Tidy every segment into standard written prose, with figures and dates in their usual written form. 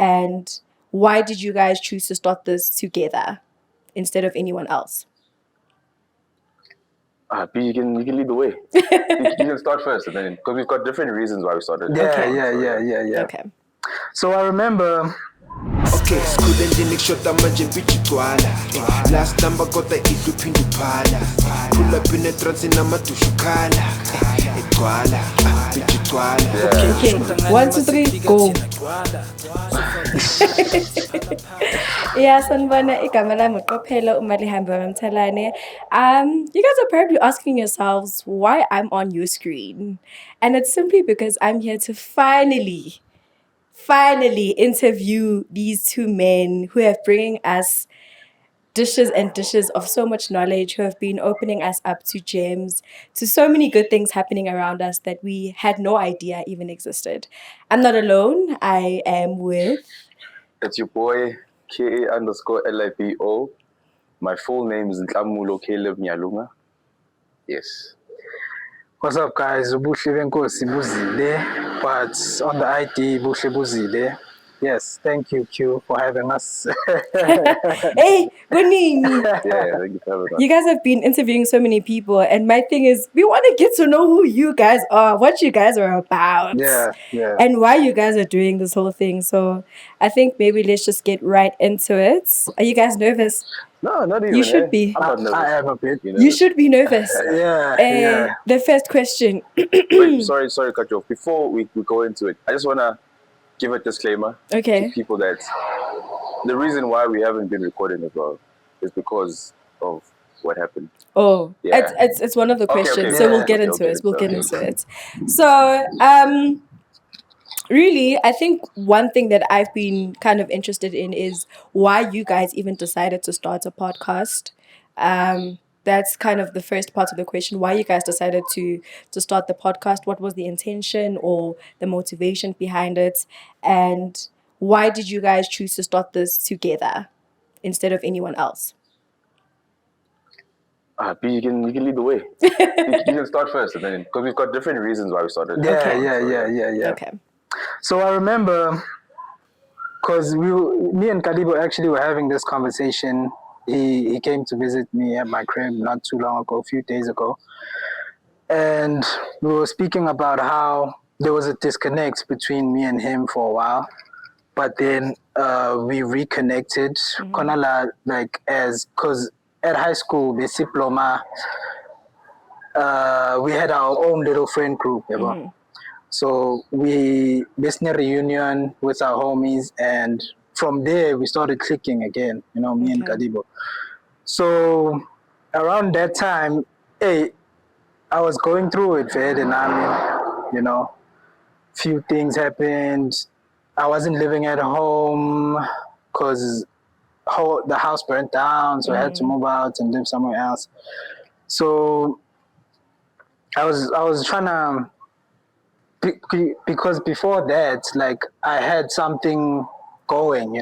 and why did you guys choose to start this together instead of anyone else? You can lead the way. You can start first, and then because we've got different reasons why we started. Yeah. Okay. So I remember. Okay, school ending shot manje bitch twala. Last number got the iduphinda uphala. Pull up in a trance namatushu khala. Twala, bitch twala. Okay. 1, 2, 3, go. Yeah, sanibona igama lami uQophelo uMalihambe Mamthalane. You guys are probably asking yourselves why I'm on your screen. And it's simply because I'm here to finally interview these two men who have bringing us dishes and dishes of so much knowledge, who have been opening us up to gems, to so many good things happening around us that we had no idea even existed. I'm not alone. I am with... It's your boy, KA_LIPO. My full name is Nhlamulo Caleb Nyalunga. Yes. What's up, guys? Ubuhle benkosi buzile, but on the ID, Buhle buzile. Yes, thank you, Q, for having us. Hey, Gunini. Yeah, thank you for having us. You guys have been interviewing so many people, and my thing is, we want to get to know who you guys are, what you guys are about, and why you guys are doing this whole thing. So I think maybe let's just get right into it. Are you guys nervous? No, not even. You should be. I'm not nervous. I am a bit. You should be nervous. Yeah. The first question. Wait, sorry, cut you off. Before we go into it, I just want to give a disclaimer to people that the reason why we haven't been recording as well is because of what happened. Oh, yeah. It's one of the questions, okay, so we'll get into it. We'll get into it. So, really, I think one thing that I've been kind of interested in is why you guys even decided to start a podcast. That's kind of the first part of the question. Why you guys decided to start the podcast? What was the intention or the motivation behind it? And why did you guys choose to start this together instead of anyone else? You can lead the way. You can start first, and then because we've got different reasons why we started. Yeah. Okay. So I remember, because me and Kalibo actually were having this conversation. He came to visit me at my crib not too long ago, a few days ago. And we were speaking about how there was a disconnect between me and him for a while. But then we reconnected. Because at high school, the diploma, we had our own little friend group. So we basically reunion with our homies, and from there we started clicking again, me and Kadibo. So around that time, I was going through it, and few things happened. I wasn't living at home because the house burnt down, so I had to move out and live somewhere else. So I was trying to, because before that, like, I had something going,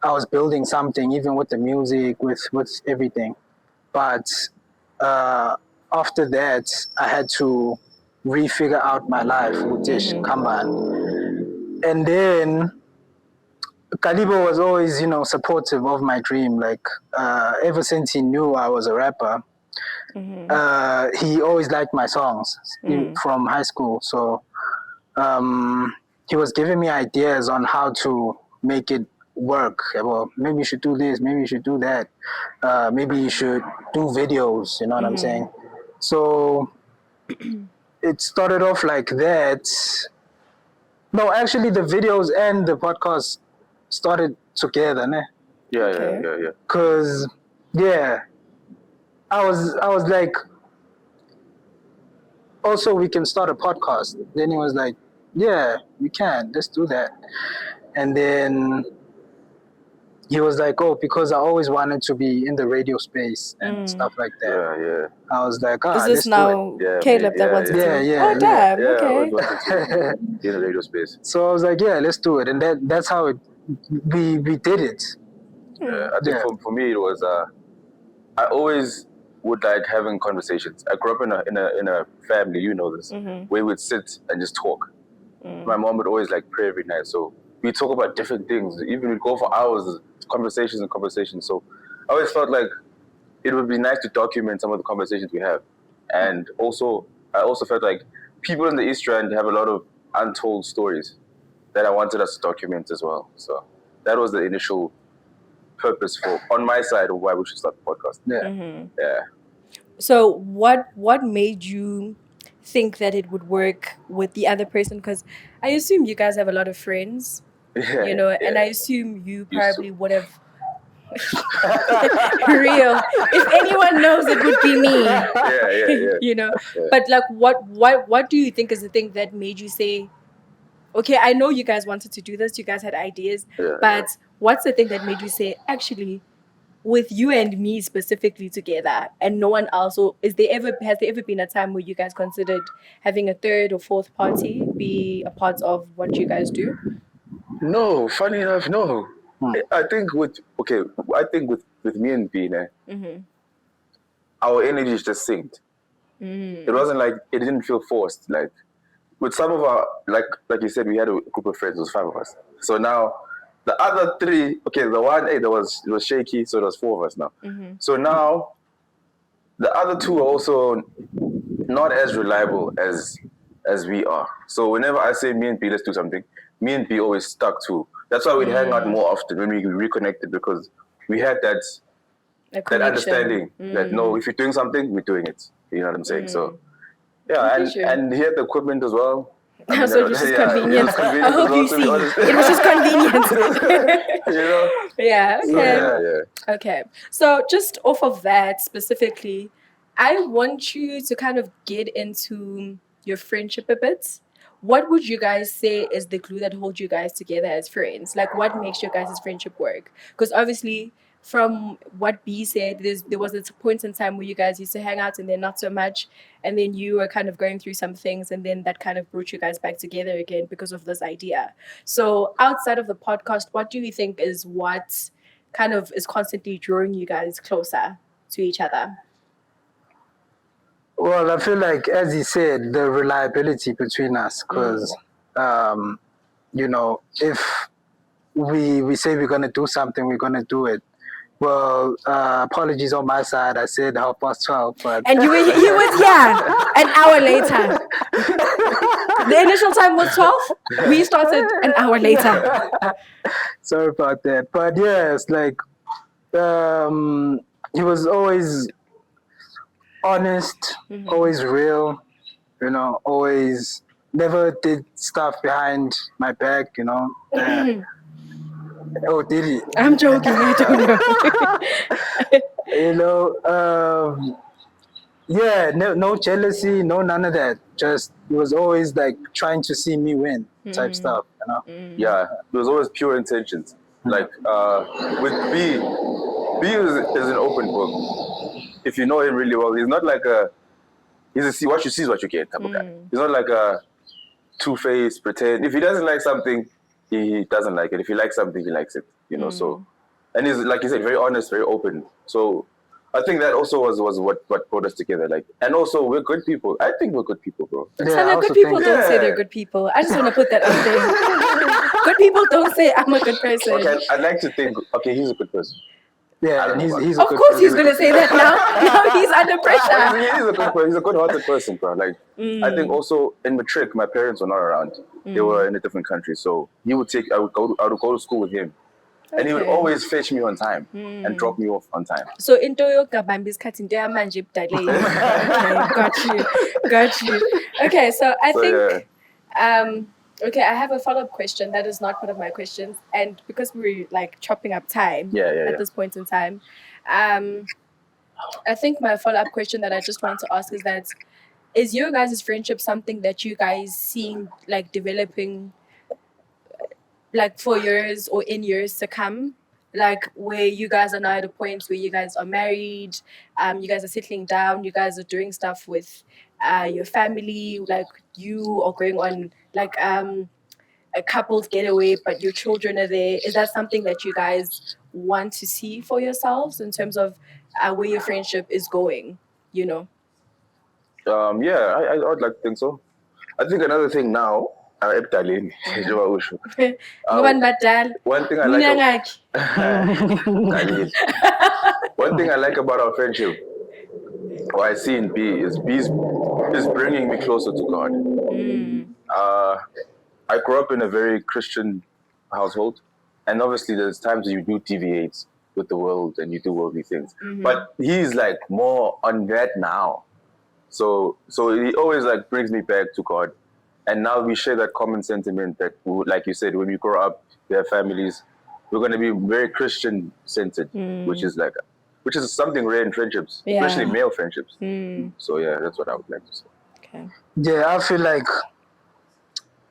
I was building something, even with the music, with everything. But after that, I had to refigure out my life with this Kanban. And then Kalibo was always, supportive of my dream. Like, ever since he knew I was a rapper, he always liked my songs from high school. So he was giving me ideas on how to make it work. Well, maybe you should do this, maybe you should do that. Maybe you should do videos, you know what I'm saying? So it started off like that. No, actually the videos and the podcast started together, ne? Yeah. Cause I was like, also we can start a podcast. Then he was like, yeah, we can, let's do that. And then he was like, oh, because I always wanted to be in the radio space and stuff like that. Yeah. I was like, is this now Caleb that wanted to? Yeah. Oh, damn, I okay. always wanted to be in the radio space. So I was like, yeah, let's do it. And that's how we did it. I think for me it was I always would like having conversations. I grew up in a family, you know this, where we would sit and just talk. My mom would always like pray every night, so we talk about different things. Even we go for hours, conversations and conversations. So I always felt like it would be nice to document some of the conversations we have. And also, I also felt like people in the East Rand have a lot of untold stories that I wanted us to document as well. So that was the initial purpose on my side of why we should start the podcast. Yeah. So what made you think that it would work with the other person? Because I assume you guys have a lot of friends, and I assume you probably would have. Real. If anyone knows, it would be me. Yeah. But like, what do you think is the thing that made you say, okay, I know you guys wanted to do this, you guys had ideas, but what's the thing that made you say, actually, with you and me specifically together and no one else, or has there ever been a time where you guys considered having a third or fourth party be a part of what you guys do? No, funny enough, no. I think with me and Bina, our energies just synced. It wasn't like it didn't feel forced. Like with some of our like you said, we had a group of friends. It was 5 of us. So now the other 3, the one it was shaky, so there was 4 of us now. So now the other 2 are also not as reliable as we are. So whenever I say me and B, let's do something, me and B always stuck to. That's why we'd hang out more often when we reconnected, because we had that understanding that no, if you're doing something, we're doing it. You know what I'm saying? So yeah, and he had the equipment as well. I mean, so it was just convenient. I hope you see. It was just convenient. Yeah. Okay. Okay. So just off of that specifically, I want you to kind of get into your friendship a bit. What would you guys say is the glue that holds you guys together as friends? Like, what makes your guys' friendship work? Because obviously, from what B said, there was a point in time where you guys used to hang out and then not so much, and then you were kind of going through some things, and then that kind of brought you guys back together again because of this idea. So outside of the podcast, what do you think is what kind of is constantly drawing you guys closer to each other? Well, I feel like, as he said, the reliability between us, because, if we say we're going to do something, we're going to do it. Well, apologies on my side. I said 12:30, but and he was here an hour later. The initial time was 12. We started an hour later. Sorry about that, but yeah, it's like he was always honest, always real. Always never did stuff behind my back. Oh, did he? I'm joking. I don't know. Yeah, no jealousy, no none of that. Just it was always like trying to see me win type stuff. Yeah, there was always pure intentions. Like with B is an open book. If you know him really well, he's not like he's a see what you see is what you get type of guy. He's not like a two-faced pretend. If he doesn't like something, he doesn't like it. If he likes something, he likes it. So, and he's, like you said, very honest, very open. So I think that also was what brought us together. Like, and also we're good people. I think we're good people, bro. Yeah, good people don't say they're good people. I just want to put that out there. Good people don't say I'm a good person. Okay, I'd like to think. Okay, he's a good person. Yeah, and he's of course he's gonna say that now. Now he's under pressure. He's a good person. He's a good-hearted person, bro. Like I think also in Matric, my parents were not around. They were in a different country, so I would go to school with him. And he would always fetch me on time and drop me off on time. So into your kabambis cutting there manjip delay. Got you. Okay, so I think okay, I have a follow-up question that is not part of my questions, and because we're like chopping up time at this point in time, I think my follow-up question that I just want to ask is your guys' friendship something that you guys see like developing like for years or in years to come, like where you guys are now at a point where you guys are married, you guys are settling down, you guys are doing stuff with your family, like you are going on like a couple's getaway, but your children are there. Is that something that you guys want to see for yourselves in terms of where your friendship is going? Yeah, I would like to think so. I think another thing now, ebudaleni njengoba usho. Ngobani badala? One thing I one thing I like about our friendship, what I see in B is bringing me closer to God. I grew up in a very Christian household, and obviously there's times you do deviate with the world and you do worldly things. But he's like more on that now. So he always like brings me back to God. And now we share that common sentiment that, like you said, when we grow up, we have families, we're going to be very Christian centered, which is something rare in friendships, especially male friendships. So yeah, that's what I would like to say. Okay. Yeah, I feel like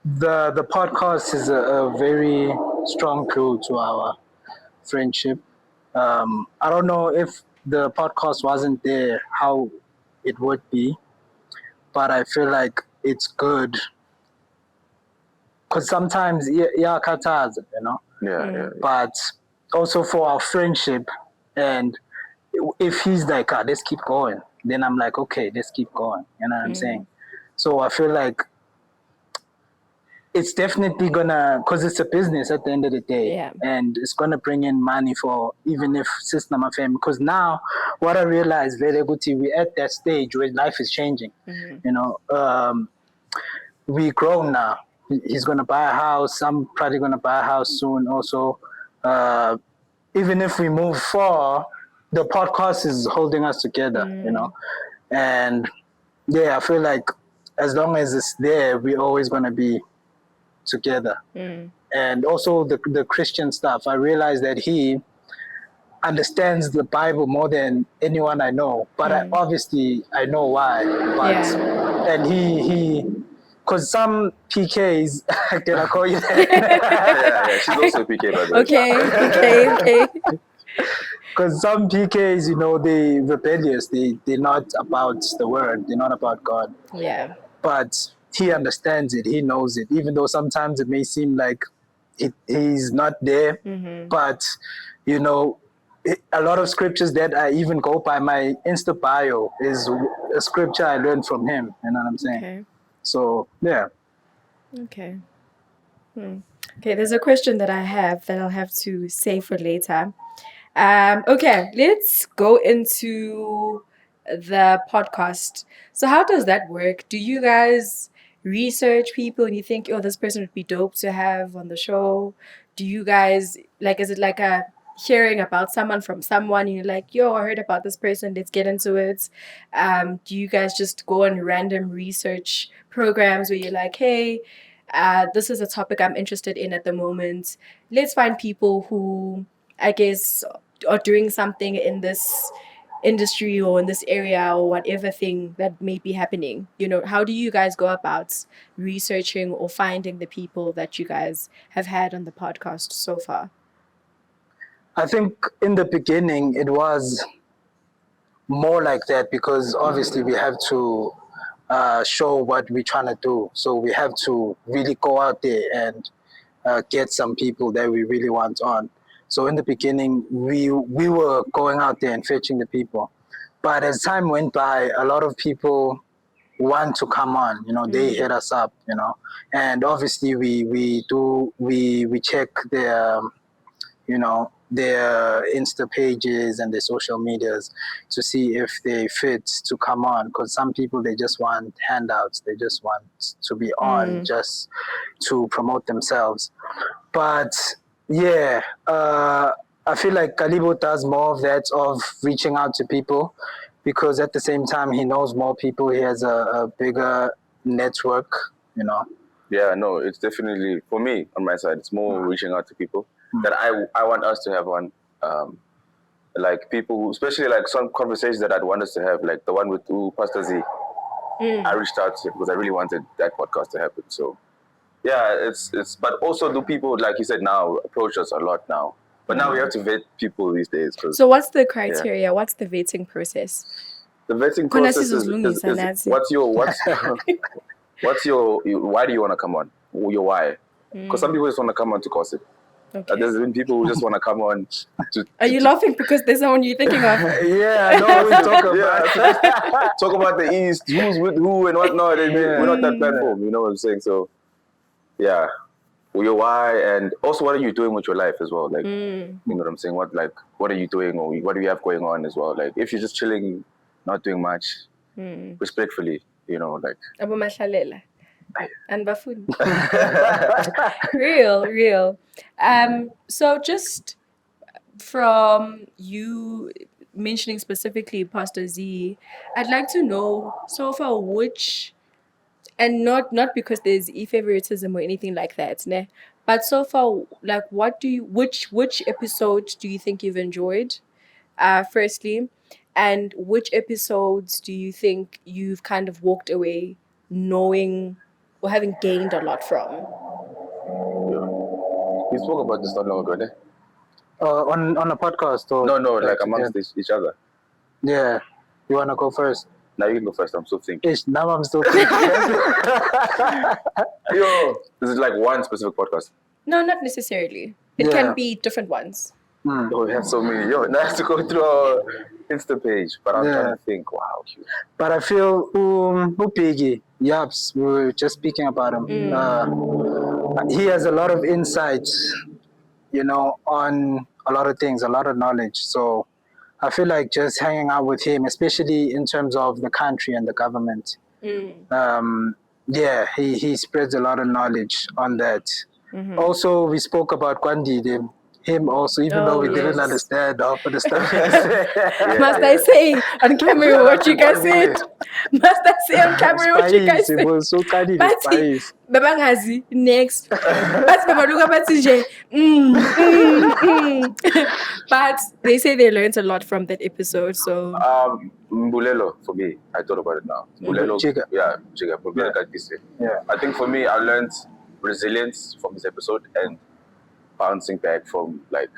the podcast is a very strong clue to our friendship. I don't know if the podcast wasn't there, how it would be, but I feel like it's good because sometimes kataza, Yeah. But also for our friendship, and if he's like, let's keep going, then I'm like, okay, let's keep going. You know what I'm saying? So I feel like it's definitely gonna, because it's a business at the end of the day, and it's gonna bring in money for even if it's not my family. Because now, what I realized, very good, we're at that stage where life is changing. We grown now. He's gonna buy a house. I'm probably gonna buy a house soon. Also, even if we move far, the podcast is holding us together. And yeah, I feel like as long as it's there, we're always gonna be together. And also the Christian stuff, I realized that he understands the Bible more than anyone I know, but obviously I know why. But and he because some PKs, can I call you that? yeah, she's also a PK, by the way. Okay. Because some PKs, they rebellious, they're not about the word, they're not about God. Yeah. But he understands it, he knows it, even though sometimes it may seem like he's not there. But a lot of scriptures that I even go by my Insta bio is a scripture I learned from him. You know what I'm saying? Okay. So yeah. Okay. Okay, there's a question that I have that I'll have to save for later. Okay, let's go into the podcast. So how does that work? Do you guys research people and you think, oh, this person would be dope to have on the show? Do you guys, is it like a hearing about someone from someone and you're like, yo, I heard about this person, let's get into it? Do you guys just go on random research programs where you're like, hey, this is a topic I'm interested in at the moment. Let's find people who, I guess, are doing something in this industry or in this area or whatever thing that may be happening. How do you guys go about researching or finding the people that you guys have had on the podcast so far? I think in the beginning it was more like that because obviously we have to show what we're trying to do. So we have to really go out there and get some people that we really want on. So in the beginning, we were going out there and fetching the people. But as time went by, a lot of people want to come on, they hit us up, and obviously we check their, their Insta pages and their social medias to see if they fit to come on. Because some people, they just want handouts. They just want to be on just to promote themselves. But yeah, I feel like Kalibo does more of that, of reaching out to people, because at the same time, he knows more people. He has a bigger network, Yeah, no, it's definitely, for me, on my side, it's more reaching out to people that I want us to have on. Like people who, especially like some conversations that I'd want us to have, like the one with Pastor Z. I reached out to him because I really wanted that podcast to happen. So yeah, it's but also do people, like you said, now approach us a lot now. But now we have to vet people these days. So what's the criteria? Yeah. What's the vetting process? The vetting process is what's your why do you want to come on? Your why? Because some people just want to come on to gossip. Okay. There's been people who just want to come on to... Are you laughing because there's someone you're thinking of? Yeah, I know we talk about talk about the East, who's with who and whatnot. We're not that platform, you know what I'm saying? So yeah, your why, and also what are you doing with your life as well? Like, you know what I'm saying? What are you doing, or what do you have going on as well? Like, if you're just chilling, not doing much, respectfully, you know, like. Abomahlalela. And bafuni. Real. So just from you mentioning specifically Pastor Z, I'd like to know so far which, and not because there's favoritism or anything like that, ne? But so far, like, which episode do you think you've enjoyed? Firstly, and which episodes do you think you've kind of walked away knowing or having gained a lot from? We spoke about this not long ago, ne? On a podcast or no, like amongst each other. Yeah, you wanna go first? Now you can go first. I'm still thinking. Now I'm still thinking. Yo, this is like one specific podcast. No, not necessarily. It can be different ones. Oh, we have so many. Yo, now I have to go through our Insta page, but I'm trying to think. Wow, cute. But I feel Piggy, Yaps, we were just speaking about him. He has a lot of insights, you know, on a lot of things, a lot of knowledge. So I feel like just hanging out with him, especially in terms of the country and the government. He spreads a lot of knowledge on that. Also, we spoke about Kwandi, him also, even though we didn't understand half of the stuff he said. Must I say on camera what you guys said? Must I say on camera what you guys said? It was so funny. Babangazi next. But they say they learned a lot from that episode. So Mbulelo for me, I thought about it now. Mbulelo, Chiga. Yeah. I think for me, I learned resilience from this episode and bouncing back from like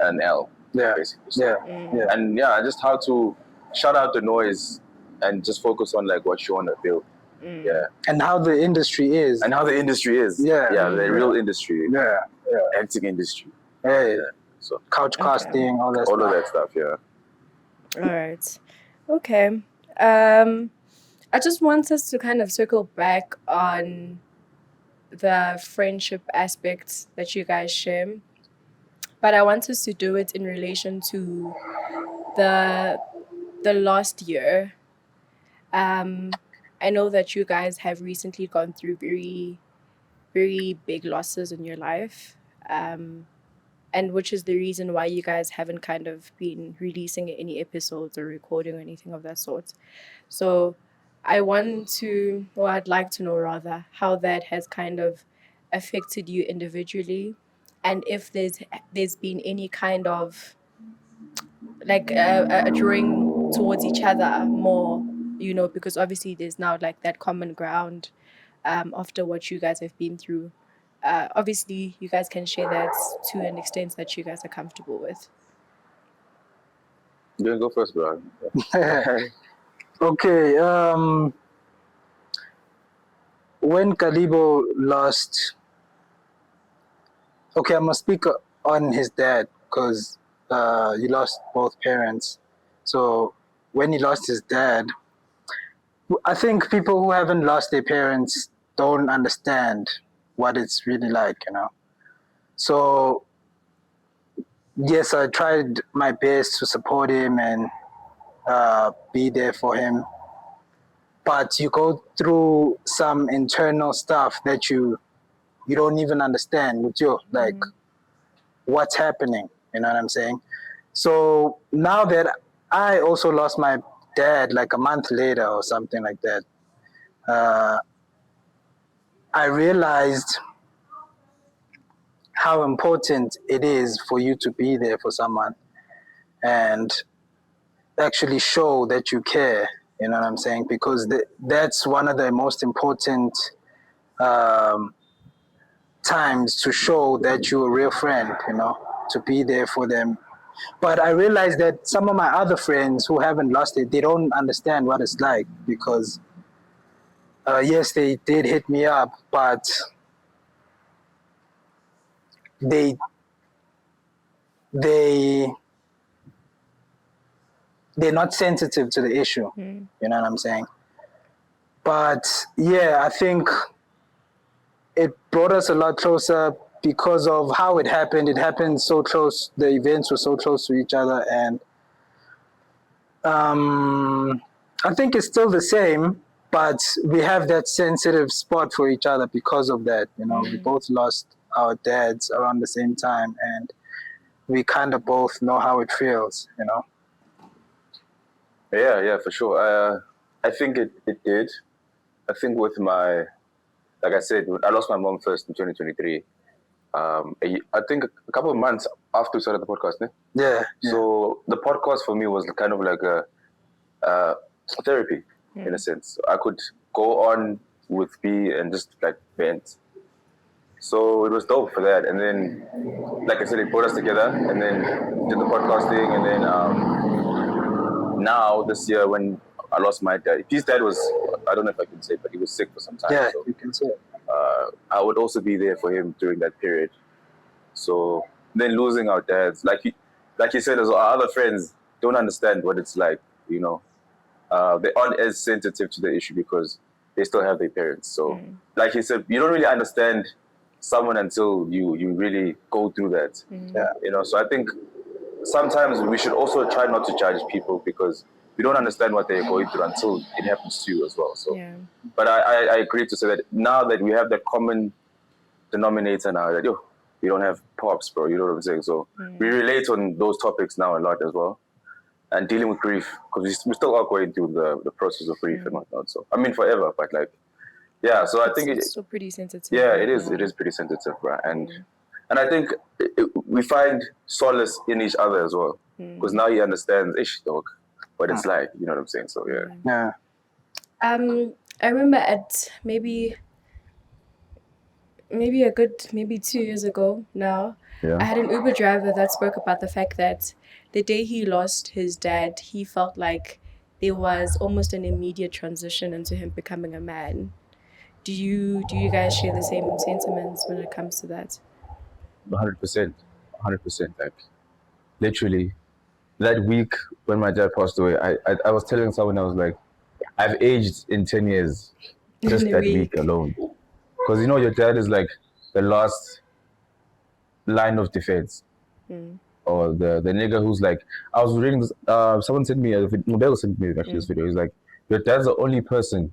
an L, basically. So, and just how to shut out the noise and just focus on like what you want to build. And how the industry is. The real industry. Acting industry. So couch casting, all that stuff. All right. Okay. I just want us to kind of circle back on the friendship aspects that you guys share, but I want us to do it in relation to the last year. I know that you guys have recently gone through very, very big losses in your life, and which is the reason why you guys haven't kind of been releasing any episodes or recording or anything of that sort. So I'd like to know rather how that has kind of affected you individually, and if there's been any kind of like a drawing towards each other more, you know, because obviously there's now like that common ground after what you guys have been through. Obviously you guys can share that to an extent that you guys are comfortable with. You can go first, bro. Okay. When Kalibo lost, okay, I'm gonna speak on his dad because he lost both parents. So when he lost his dad, I think people who haven't lost their parents don't understand what it's really like, you know. So yes, I tried my best to support him and be there for him. But you go through some internal stuff that you don't even understand with you, like what's happening, you know what I'm saying? So now that I also lost my dad like a month later or something like that, I realized how important it is for you to be there for someone and actually show that you care, you know what I'm saying? Because that's one of the most important times to show that you're a real friend, you know, to be there for them. But I realized that some of my other friends who haven't lost it, they don't understand what it's like because, yes, they did hit me up, but they're not sensitive to the issue. You know what I'm saying? But yeah, I think it brought us a lot closer because of how it happened. It happened so close. The events were so close to each other, and I think it's still the same, but we have that sensitive spot for each other because of that. We both lost our dads around the same time, and we kind of both know how it feels. Yeah, for sure. I think it did. I think with like I said, I lost my mom first in 2023. I think a couple of months after we started the podcast. Yeah. So the podcast for me was kind of like a therapy in a sense. I could go on with B and just like vent. So it was dope for that. And then, like I said, it brought us together and then did the podcasting. And then now this year when I lost my dad, his dad was, I don't know if I can say, but he was sick for some time. Yeah, so, you can say it. I would also be there for him during that period. So then losing our dads, like you said, as our other friends don't understand what it's like, they aren't as sensitive to the issue because they still have their parents. So like you said, you don't really understand someone until you really go through that. Yeah. So I think sometimes we should also try not to judge people because we don't understand what they're going through until it happens to you as well. So, but I agree to say that now that we have that common denominator now, that we don't have pops, bro. You know what I'm saying? So we relate on those topics now a lot as well, and dealing with grief because we still are going through the process of grief and whatnot. So I mean, forever, but like, yeah. So I think it's still pretty sensitive. Yeah, it is. It is pretty sensitive, bro. And I think we find solace in each other as well because now he understands, ish, dog, what it's like. You know what I'm saying? So yeah. I remember at maybe a good 2 years ago now, I had an Uber driver that spoke about the fact that the day he lost his dad, he felt like there was almost an immediate transition into him becoming a man. Do you guys share the same sentiments when it comes to that? 100%. Like, literally, that week when my dad passed away, I was telling someone, I was like, I've aged in 10 years just that week alone. Because, your dad is like the last line of defense. Or the nigga who's like, I was reading this, someone sent me, Modelo sent me actually this video. He's like, your dad's the only person,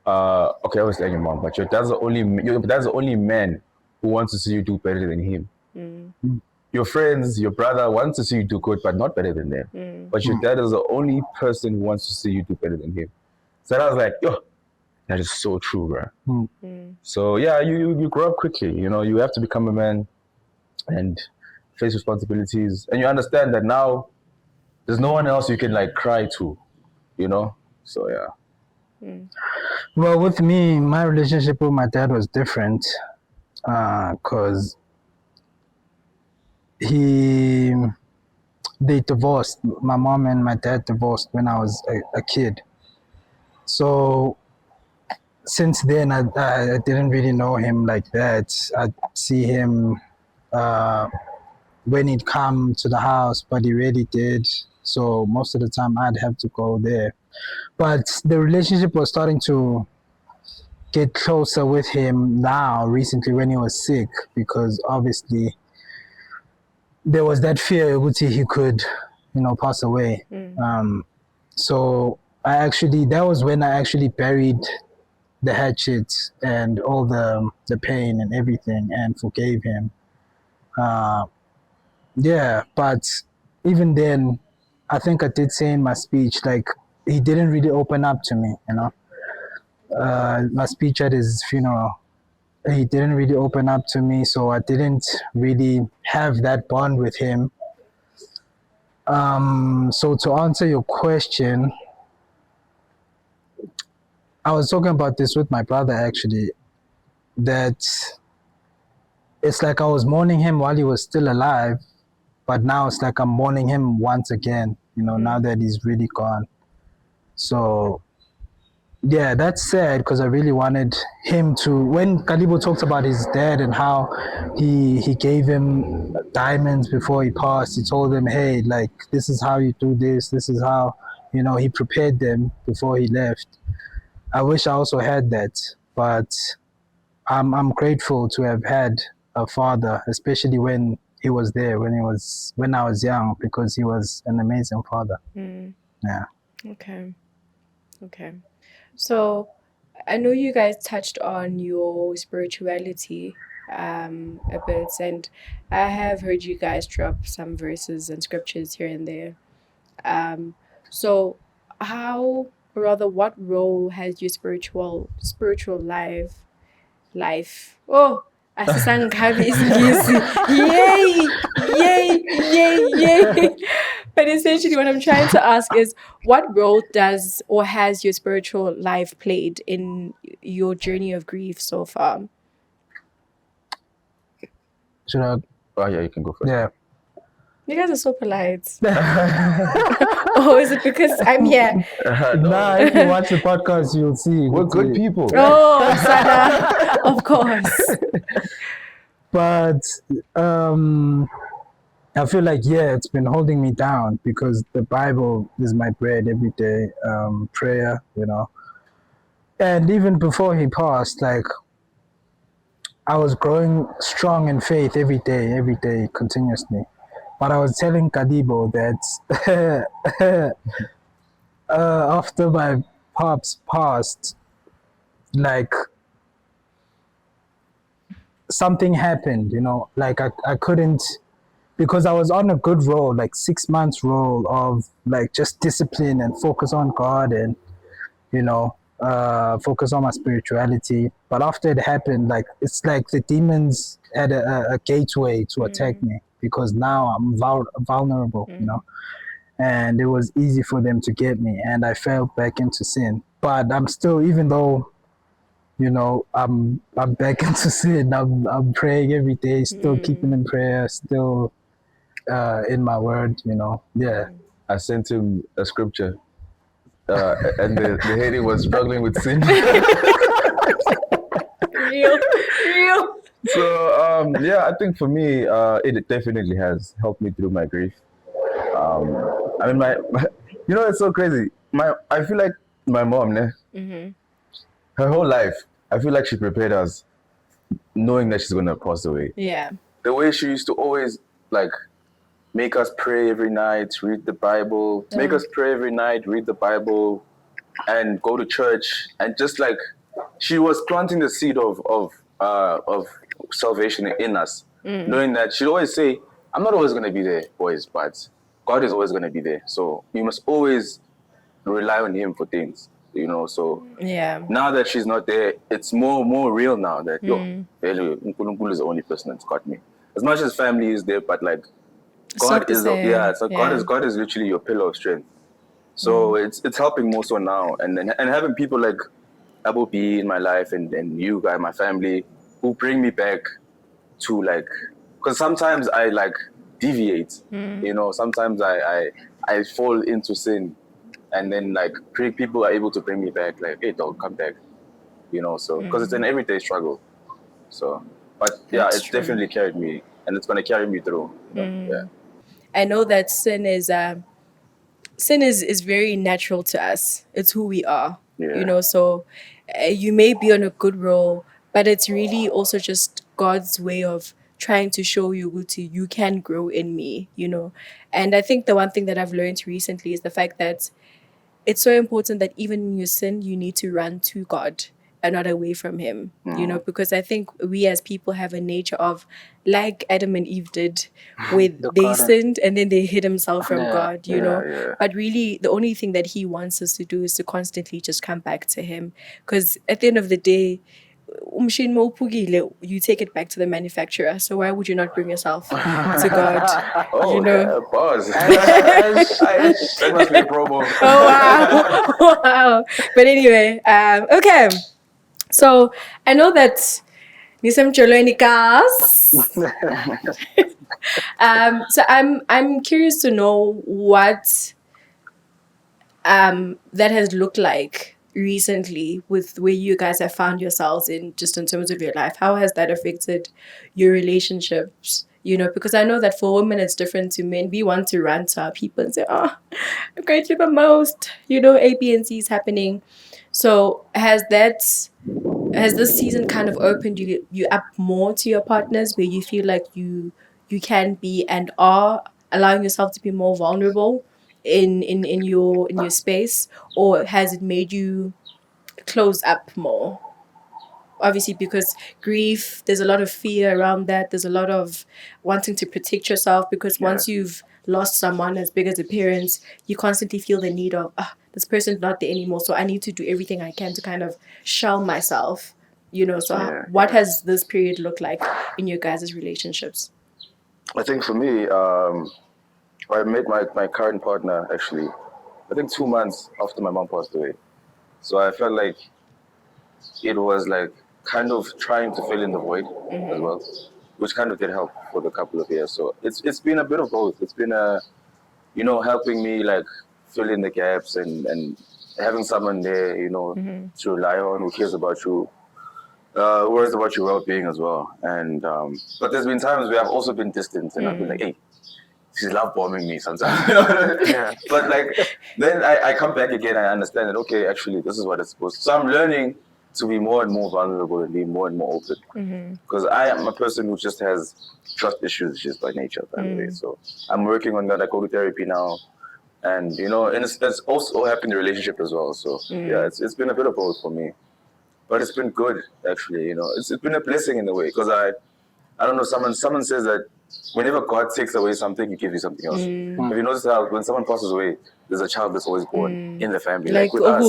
okay, I was saying your mom, but your dad's the only man who wants to see you do better than him. Your friends, your brother wants to see you do good, but not better than them. But your dad is the only person who wants to see you do better than him. So I was like, that is so true, bro. So yeah, you grow up quickly. You have to become a man and face responsibilities, and you understand that now there's no one else you can like cry to, So yeah. Well, with me, my relationship with my dad was different because they divorced. My mom and my dad divorced when I was a kid. So since then, I didn't really know him like that. I'd see him when he'd come to the house, but he really did. So most of the time, I'd have to go there. But the relationship was starting to get closer with him now, recently when he was sick, because obviously there was that fear that he could, pass away. So that was when I actually buried the hatchet and all the pain and everything and forgave him. But even then, I think I did say in my speech, like, he didn't really open up to me, my speech at his funeral, he didn't really open up to me, so I didn't really have that bond with him. So to answer your question, I was talking about this with my brother actually, that it's like I was mourning him while he was still alive, but now it's like I'm mourning him once again, now that he's really gone. So yeah, that's sad because I really wanted him to, when Kalibo talked about his dad and how he gave him diamonds before he passed, he told him, hey, like, this is how you do this is how, he prepared them before he left. I wish I also had that, but I'm grateful to have had a father, especially when he was there, when I was young, because he was an amazing father. Yeah. Okay. So I know you guys touched on your spirituality a bit, and I have heard you guys drop some verses and scriptures here and there. So how, or rather, what role has your spiritual life? Oh, asisangikhabi isingisi. Yay. But essentially, what I'm trying to ask is, what role does or has your spiritual life played in your journey of grief so far? Should I? Oh yeah, you can go first. Yeah. You guys are so polite. Oh, is it because I'm here? Nah, if you watch the podcast, you'll see. We're good people. Oh, Sana, of course. But I feel like, yeah, it's been holding me down because the Bible is my bread every day, prayer, you know. And even before he passed, like, I was growing strong in faith every day, continuously. But I was telling Kadibo that after my pops passed, like, something happened, you know, like I couldn't, because I was on a good roll, like 6 months roll of like just discipline and focus on God and, you know, focus on my spirituality. But after it happened, like, it's like the demons had a gateway to attack me, because now I'm vulnerable, you know, and it was easy for them to get me, and I fell back into sin. But I'm still, even though, you know, I'm back into sin, I'm praying every day, still keeping in prayer, still in my word, you know. Yeah. I sent him a scripture, and the heading was struggling with sin. Real. So yeah, I think for me, it definitely has helped me through my grief. I mean, my you know, it's so crazy. I feel like my mom, her whole life, I feel like she prepared us, knowing that she's gonna pass away. Yeah. The way she used to always like make us pray every night, read the Bible, make us pray every night, read the Bible, and go to church, and just like she was planting the seed of salvation in us, knowing that she'd always say, "I'm not always gonna be there, boys, but God is always gonna be there. So you must always rely on Him for things." You know, so Yeah. now that she's not there, it's more real now that Nkulunkulu is the only person that's got me. As much as family is there, but like God is God is literally your pillar of strength. So it's helping more so now, and having people like Abu B in my life and you guys, my family, who bring me back to like, because sometimes I like deviate, you know, sometimes I fall into sin, and then like people are able to bring me back, like, hey dog, come back, you know, so because it's an everyday struggle. So, but yeah, That's it's true. definitely carried me, and it's gonna carry me through. Yeah. I know that sin is very natural to us. It's who we are, you know. So you may be on a good roll, but it's really also just God's way of trying to show you, Guti, you can grow in me, you know. And I think the one thing that I've learned recently is the fact that it's so important that even in your sin, you need to run to God and not away from Him, you know, because I think we as people have a nature of, like Adam and Eve did, where they sinned and then they hid themselves from God, you know. Yeah. But really, the only thing that He wants us to do is to constantly just come back to Him, because at the end of the day, you take it back to the manufacturer. So why would you not bring yourself to God? Oh, you know? okay, pause. That must be a promo. Oh wow. But anyway, okay. So I know that Nisam so I'm curious to know what that has looked like recently with where you guys have found yourselves in, just in terms of your life. How has that affected your relationships? You know, because I know that for women it's different to men. We want to run to our people and say, "Oh, I'm grateful the most." You know, A, B, and C is happening. So has that has this season kind of opened you up more to your partners, where you feel like you can be and are allowing yourself to be more vulnerable in your space, or has it made you close up more? Obviously, because grief, there's a lot of fear around that. There's a lot of wanting to protect yourself, because once you've lost someone as big as a parent, you constantly feel the need of, this person's not there anymore, so I need to do everything I can to kind of shell myself. So what has this period looked like in your guys' relationships? I think for me, I met my current partner actually, I think 2 months after my mom passed away. So I felt like it was like kind of trying to fill in the void as well, which kind of did help for the couple of years. So it's been a bit of both. It's been helping me like fill in the gaps and having someone there, to rely on, who cares about you, who worries about your well-being as well. And but there's been times where I've also been distant, and I've been like, hey, she's love bombing me sometimes. But like then I come back again, I understand that, okay, actually this is what it's supposed to. So I'm learning to be more and more vulnerable and be more and more open. Because I am a person who just has trust issues just by nature, by the way. So I'm working on that. I go to therapy now. And and it's also happened in the relationship as well. So yeah, it's been a bit of both for me. But it's been good actually, It's been a blessing in a way, because I don't know, someone says that whenever God takes away something, he gives you something else. If you notice how when someone passes away, there's a child that's always born in the family. Like with us.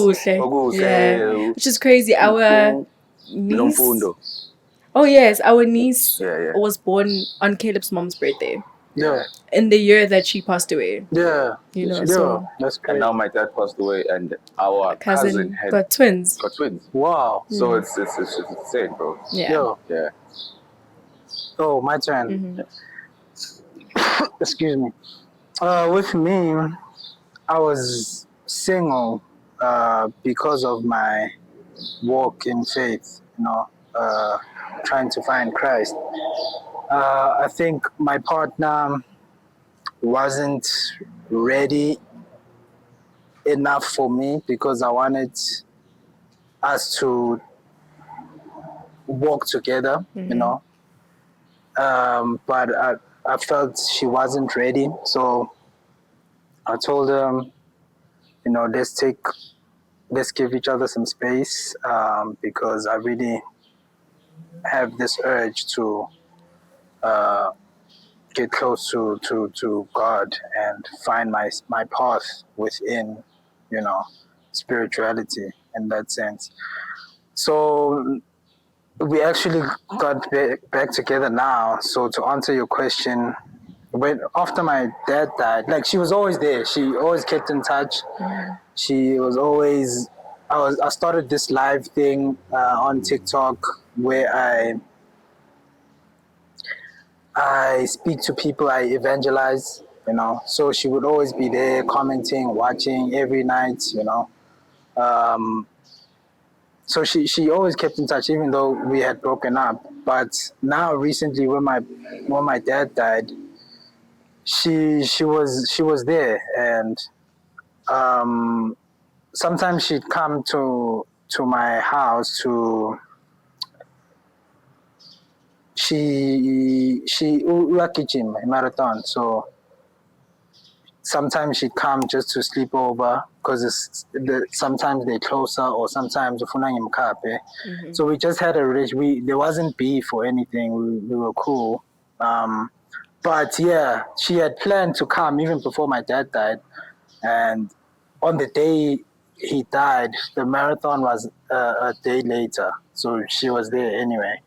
Which is crazy. Our niece. Oh yes, our niece was born on Caleb's mom's birthday. Yeah. In the year that she passed away. Yeah. So that's crazy. And now my dad passed away, and our cousin had got twins. Wow. So it's insane, bro. Yeah. Yeah. Oh, my turn. Excuse me. With me, I was single because of my walk in faith, trying to find Christ. I think my partner wasn't ready enough for me, because I wanted us to walk together, but I felt she wasn't ready. So I told her, let's give each other some space, because I really have this urge to get close to God and find my path within, spirituality in that sense. So we actually got back together now. So to answer your question, after my dad died, like, she was always there. She always kept in touch. She was always. I started this live thing on TikTok where I speak to people, I evangelize. So she would always be there, commenting, watching every night. So she always kept in touch, even though we had broken up. But now recently, when my dad died, she was there, and sometimes she'd come to my house to. She kitchen marathon, so sometimes she'd come just to sleep over, because sometimes they're closer, or sometimes so we just had a relationship. There wasn't beef or anything. We were cool. But yeah, she had planned to come even before my dad died, and on the day he died, the marathon was a day later, so she was there anyway.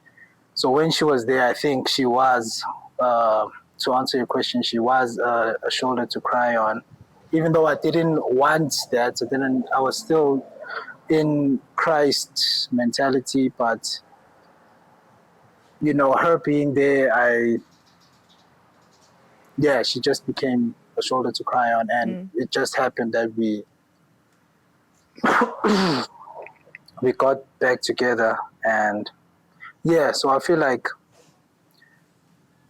So when she was there, I think she was, to answer your question, she was a shoulder to cry on. Even though I didn't want that, I was still in Christ mentality, but, her being there, she just became a shoulder to cry on. And it just happened that we got back together, and so I feel like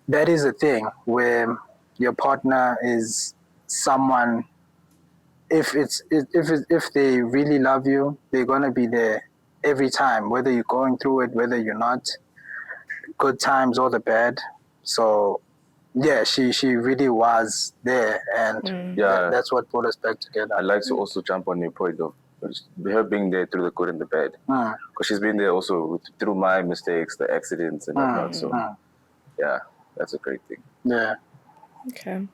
that is a thing where your partner is someone. If they really love you, they're gonna be there every time, whether you're going through it, whether you're not, good times or the bad. So yeah, she really was there, and that's what brought us back together. I'd like to also jump on your point of her being there through the good and the bad, because she's been there also through my mistakes, the accidents and whatnot. So yeah, that's a great thing. Yeah. Okay.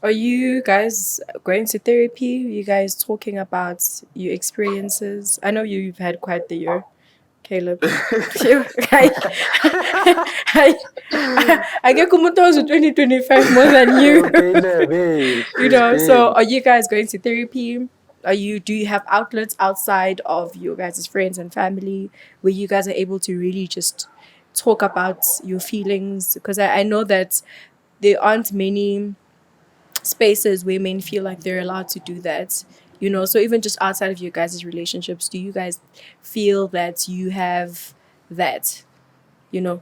Are you guys going to therapy? Are you guys talking about your experiences? I know you've had quite the year, Caleb. I get Kumuto's 2025 more than you. You know, so are you guys going to therapy? Do you have outlets outside of your guys' friends and family where you guys are able to really just talk about your feelings? Because I know that there aren't many spaces where men feel like they're allowed to do that. You know, so even just outside of your guys' relationships, do you guys feel that you have that? You know,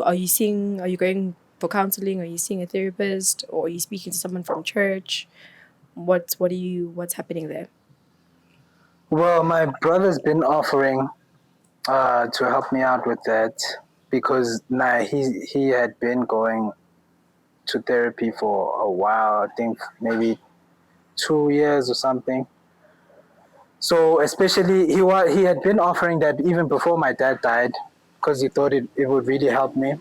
are you going for counseling? Are you seeing a therapist, or are you speaking to someone from church? What's happening there? Well, my brother's been offering to help me out with that, because he had been going to therapy for a while. I think maybe 2 years or something. So especially he had been offering that even before my dad died, because he thought it would really help me.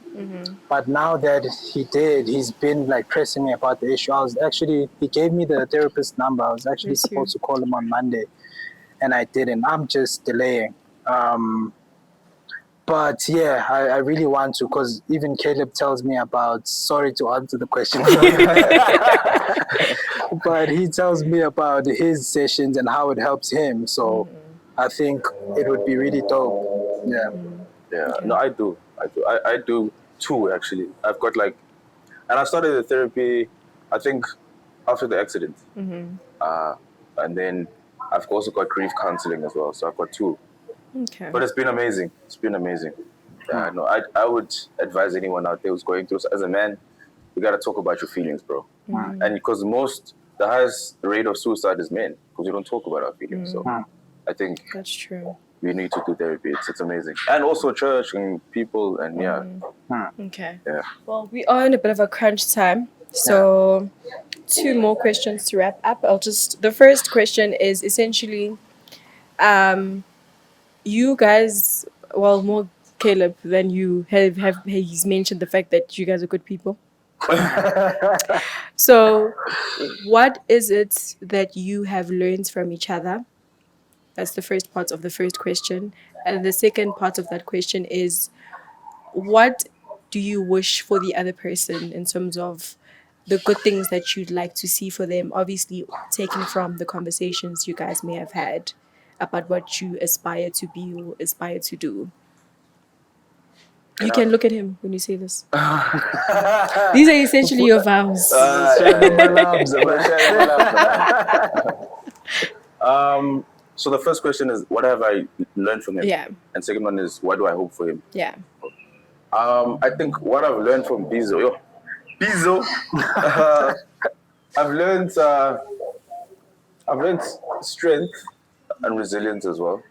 But now that he's been like pressing me about the issue. He gave me the therapist number. I was actually supposed to call him on Monday, and I didn't. I'm just delaying. But yeah, I really want to, because even Caleb tells me about, sorry to answer the question, but he tells me about his sessions and how it helps him. So I think it would be really dope. Yeah. Yeah, no, I do. I do too, actually. I've got and I started the therapy, I think, after the accident. And then I've also got grief counseling as well. So I've got two. Okay. But it's been amazing. Yeah, no, I would advise anyone out there who's going through, as a man, you got to talk about your feelings, bro. And because the highest rate of suicide is men, because we don't talk about our feelings. So I think that's true. We need to do therapy. It's amazing. And also church and people and Okay. Yeah. Well, we are in a bit of a crunch time. So 2 more questions to wrap up. The first question is essentially, you guys, well, more Caleb than you he's mentioned the fact that you guys are good people. So what is it that you have learned from each other? That's the first part of the first question. And the second part of that question is, what do you wish for the other person in terms of the good things that you'd like to see for them? Obviously, taking from the conversations you guys may have had about what you aspire to be or aspire to do. You can look at him when you say this. These are essentially your vows. So the first question is, what have I learned from him? Yeah. And second one is, what do I hope for him? Yeah. I think what I've learned from Bizo, I've learned strength and resilience as well.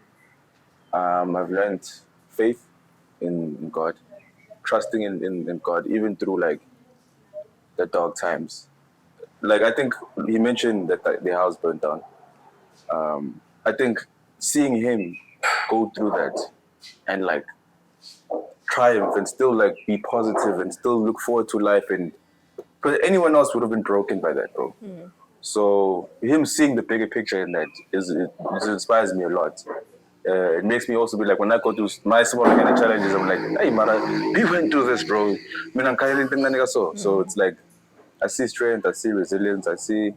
I've learned faith in God, trusting in God, even through the dark times. I think he mentioned that the house burned down. I think seeing him go through that and triumph and still be positive and still look forward to life, and because anyone else would have been broken by that, bro. So him seeing the bigger picture in that it inspires me a lot. It makes me also be when I go through my small kind of challenges, I'm like, hey man, we went through this, bro. So it's I see strength, I see resilience, I see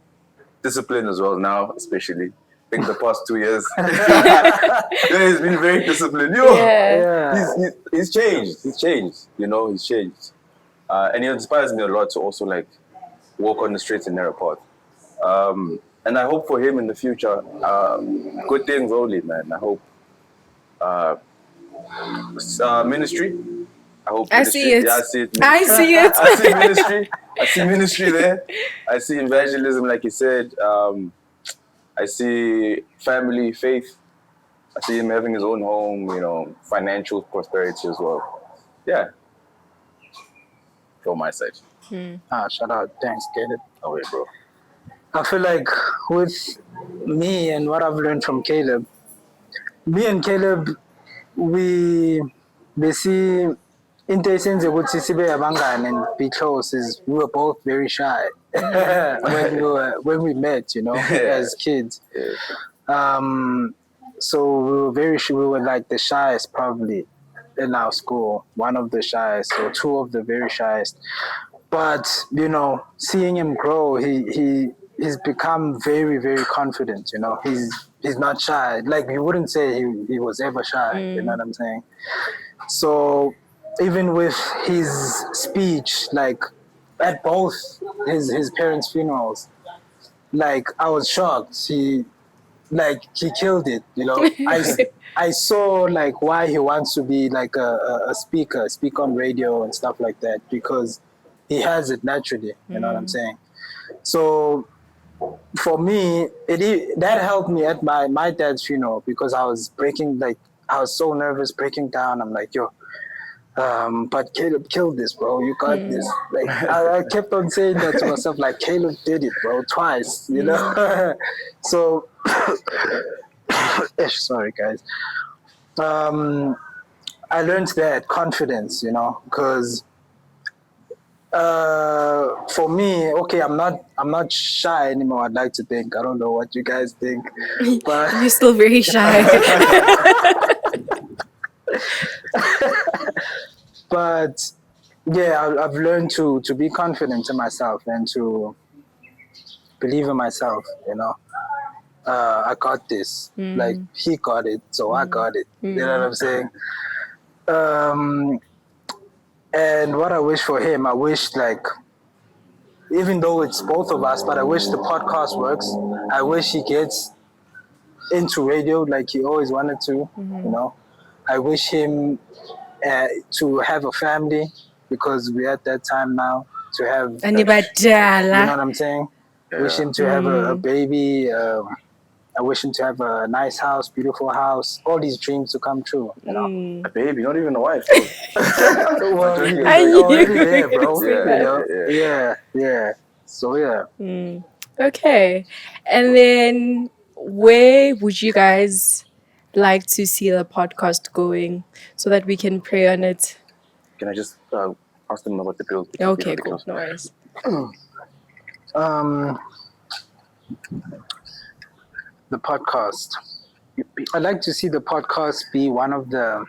discipline as well now, especially. I think the past 2 years, he's been very disciplined. He's changed. He's changed. He's changed. And he inspires me a lot to also walk on the straight and narrow path. And I hope for him in the future, good things only, man. I hope ministry. I hope I ministry. see it. Yeah, I see it. I see it. I see ministry. I see ministry there. I see evangelism, like you said. I see family, faith, I see him having his own home, financial prosperity as well. Yeah. From my side. Shout out. Thanks, Caleb. Oh, wait, bro. I feel like with me and what I've learned from Caleb, me and Caleb, we see into esenze ukuthi sibe abangane and be close is we were both very shy when we met, as kids. So we were like the shyest probably in our school, one of the shyest, or two of the very shyest. But seeing him grow, he's become very, very confident. He's not shy. Like you wouldn't say he was ever shy. You know what I'm saying? So even with his speech, like at both his parents' funerals, like I was shocked. He killed it. I saw like why he wants to be like a speaker, speak on radio and stuff like that, because he has it naturally. You know what I'm saying? So for me, that helped me at my dad's funeral, because I was so nervous, breaking down. I'm like, yo, but Caleb killed this, bro. You got this. Like I kept on saying that to myself, like Caleb did it, bro, twice. So sorry, guys. I learned that confidence, because for me, okay, I'm not shy anymore. I'd like to think. I don't know what you guys think, but you're still very shy. But yeah, I've learned to be confident in myself and to believe in myself. I got this. Like he got it, so I got it. You know what I'm saying? And what I wish for him, I wish even though it's both of us, but I wish the podcast works. I wish he gets into radio like he always wanted to. I wish him to have a family, because we're at that time now to have. You know what I'm saying? Yeah. Wish him to have a baby. I wish him to have a nice house, beautiful house, all these dreams to come true. A baby, not even a wife. Well, he's already there, bro. Yeah. So yeah. Okay, and then where would you guys like to see the podcast going, so that we can pray on it? Can I just ask them about the bills? Okay, cool. No worries. The podcast. I'd like to see the podcast be one of the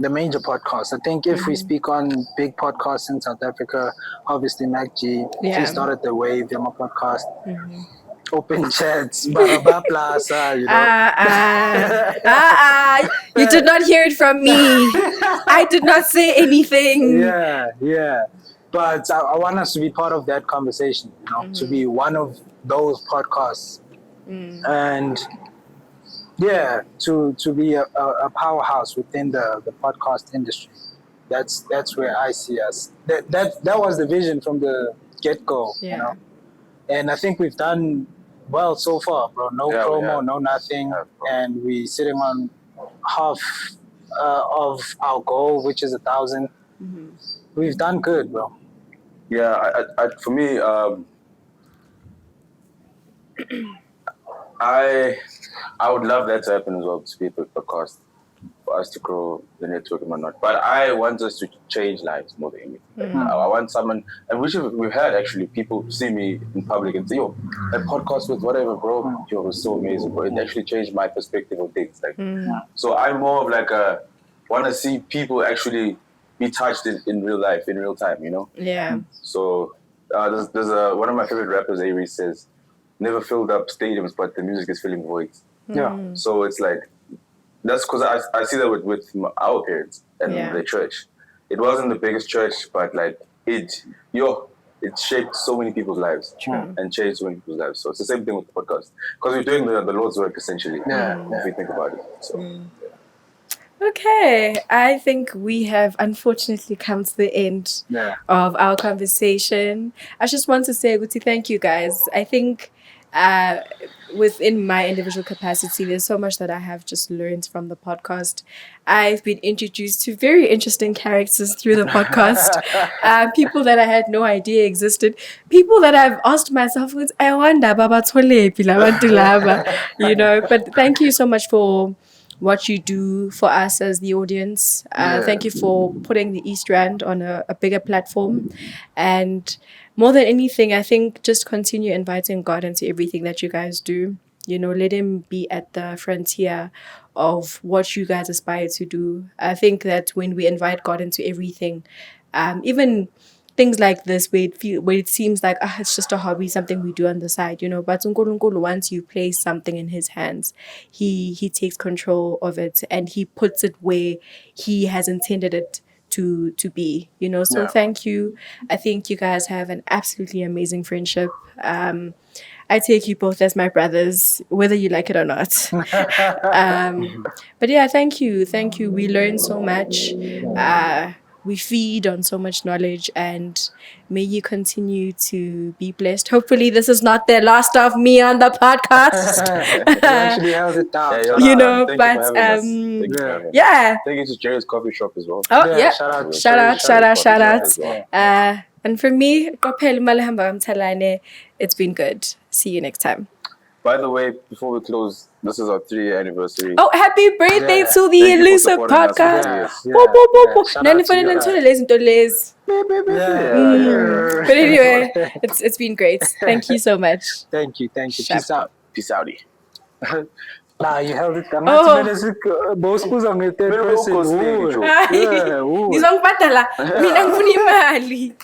major podcasts. I think if we speak on big podcasts in South Africa, obviously Mac G, he started the Wave Yama podcast. Open chats, blah blah blah, you did not hear it from me. I did not say anything. Yeah. But I want us to be part of that conversation, to be one of those podcasts. And yeah, to be a powerhouse within the podcast industry. That's where I see us. That was the vision from the get-go, And I think we've done well so far, bro. No promo, no nothing, and we're sitting on half of our goal, which is 1,000. We've done good, bro. Yeah, for me, I would love that to happen as well, to be a podcast, for us to grow the network and whatnot. But I want us to change lives more than anything. I want someone, and we've had actually people see me in public and say, yo, that podcast with whatever, bro, yo, it was so amazing, bro. It actually changed my perspective of things. So I'm more of want to see people actually be touched in real life, in real time, Yeah. So there's one of my favorite rappers, Avery, says, never filled up stadiums, but the music is filling voids. Yeah. So it's that's because I see that with our parents and the church. It wasn't the biggest church, but it shaped so many people's lives and changed so many people's lives. So it's the same thing with the podcast, because we're doing the Lord's work essentially. If we think about it. So. Okay, I think we have unfortunately come to the end of our conversation. I just want to say, Guti, thank you guys. I think within my individual capacity, there's so much that I have just learned from the podcast. I've been introduced to very interesting characters through the podcast. People that I had no idea existed. People that I've asked myself, I wonder, Baba Tole, you know. But thank you so much for what you do for us as the audience. Thank you for putting the East Rand on a bigger platform. And more than anything, I think just continue inviting God into everything that you guys do. You know, let him be at the frontier of what you guys aspire to do. I think that when we invite God into everything, even things like this where it seems like it's just a hobby, something we do on the side, you know, but uNkulunkulu, once you place something in his hands, he takes control of it and he puts it where he has intended it to be, you know. So thank you. I think you guys have an absolutely amazing friendship. I take you both as my brothers, whether you like it or not. But yeah, thank you. We learn so much. We feed on so much knowledge, and may you continue to be blessed. Hopefully, this is not the last of me on the podcast. Actually held it down. You know, Thank but you for having us. yeah. Thank you to Jerry's Coffee Shop as well. Oh yeah, shout out. And for me, it's been good. See you next time. By the way, before we close, this is our 3-year anniversary. Oh, happy birthday to the Thank you for Elusive supporting us for podcast. 3 years. But anyway, it's been great. Thank you so much. Thank you. Peace out. Peace out. Nah, you held it down. Ngizongibhadala mina ngifuna imali.